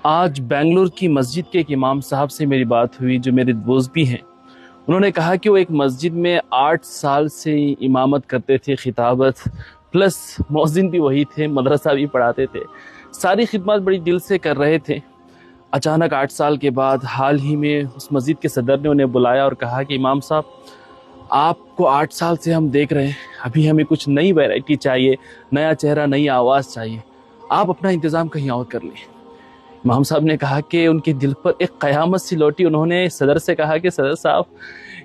آج بنگلور کی مسجد کے ایک امام صاحب سے میری بات ہوئی جو میرے دوست بھی ہیں۔ انہوں نے کہا کہ وہ ایک مسجد میں 8 سال سے امامت کرتے تھے، خطابت پلس مؤذن بھی وہی تھے، مدرسہ بھی پڑھاتے تھے، ساری خدمات بڑی دل سے کر رہے تھے۔ اچانک 8 سال کے بعد حال ہی میں اس مسجد کے صدر نے انہیں بلایا اور کہا کہ امام صاحب آپ کو 8 سال سے ہم دیکھ رہے ہیں، ابھی ہمیں کچھ نئی ویرائٹی چاہیے، نیا چہرہ، نئی آواز چاہیے، آپ اپنا انتظام کہیں اور کر لیں۔ امام صاحب نے کہا کہ ان کے دل پر ایک قیامت سی لوٹی۔ انہوں نے صدر سے کہا کہ صدر صاحب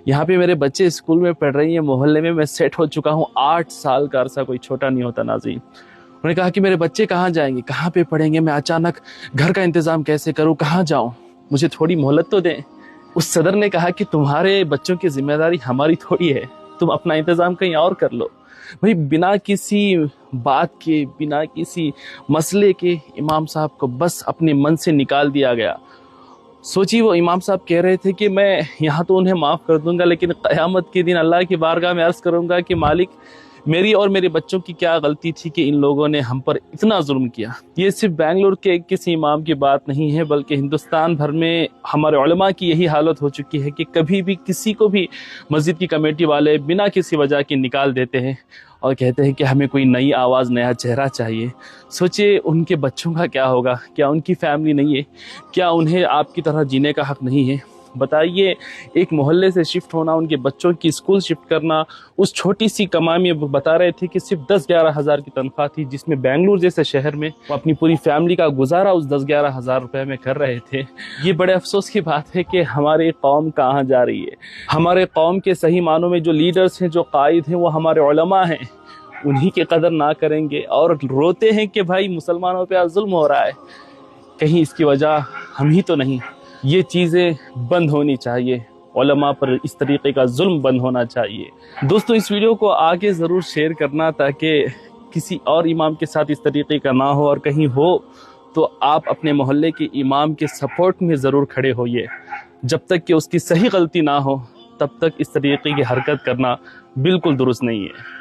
یہاں پہ میرے بچے اسکول میں پڑھ رہی ہیں، محلے میں سیٹ ہو چکا ہوں، 8 سال کا عرصہ کوئی چھوٹا نہیں ہوتا ناظرین۔ انہوں نے کہا کہ میرے بچے کہاں جائیں گے، کہاں پہ پڑھیں گے، میں اچانک گھر کا انتظام کیسے کروں، کہاں جاؤں، مجھے تھوڑی مہلت تو دیں۔ اس صدر نے کہا کہ تمہارے بچوں کی ذمہ داری ہماری تھوڑی ہے، تم اپنا انتظام کہیں اور کر لو۔ بھائی بنا کسی بات کے، بنا کسی مسئلے کے امام صاحب کو بس اپنے من سے نکال دیا گیا۔ سوچی وہ امام صاحب کہہ رہے تھے کہ میں یہاں تو انہیں معاف کر دوں گا، لیکن قیامت کے دن اللہ کی بارگاہ میں عرض کروں گا کہ مالک میری اور میرے بچوں کی کیا غلطی تھی کہ ان لوگوں نے ہم پر اتنا ظلم کیا۔ یہ صرف بنگلور کے کسی امام کی بات نہیں ہے، بلکہ ہندوستان بھر میں ہمارے علماء کی یہی حالت ہو چکی ہے کہ کبھی بھی کسی کو بھی مسجد کی کمیٹی والے بنا کسی وجہ کے نکال دیتے ہیں اور کہتے ہیں کہ ہمیں کوئی نئی آواز، نیا چہرہ چاہیے۔ سوچے ان کے بچوں کا کیا ہوگا، کیا ان کی فیملی نہیں ہے، کیا انہیں آپ کی طرح جینے کا حق نہیں ہے؟ بتائیے، ایک محلے سے شفٹ ہونا، ان کے بچوں کی اسکول شفٹ کرنا، اس چھوٹی سی کمائی میں بتا رہے تھے کہ صرف 10-11 ہزار کی تنخواہ تھی، جس میں بنگلور جیسے شہر میں وہ اپنی پوری فیملی کا گزارا اس 10-11 ہزار روپے میں کر رہے تھے۔ یہ بڑے افسوس کی بات ہے کہ ہماری قوم کہاں جا رہی ہے۔ ہمارے قوم کے صحیح معنوں میں جو لیڈرز ہیں، جو قائد ہیں، وہ ہمارے علماء ہیں، انہی کی قدر نہ کریں گے اور روتے ہیں کہ بھائی مسلمانوں پہ ظلم ہو رہا ہے، کہیں اس کی وجہ ہم ہی تو نہیں۔ یہ چیزیں بند ہونی چاہیے، علماء پر اس طریقے کا ظلم بند ہونا چاہیے۔ دوستو اس ویڈیو کو آگے ضرور شیئر کرنا تاکہ کسی اور امام کے ساتھ اس طریقے کا نہ ہو، اور کہیں ہو تو آپ اپنے محلے کے امام کے سپورٹ میں ضرور کھڑے ہوئیے۔ جب تک کہ اس کی صحیح غلطی نہ ہو تب تک اس طریقے کی حرکت کرنا بالکل درست نہیں ہے۔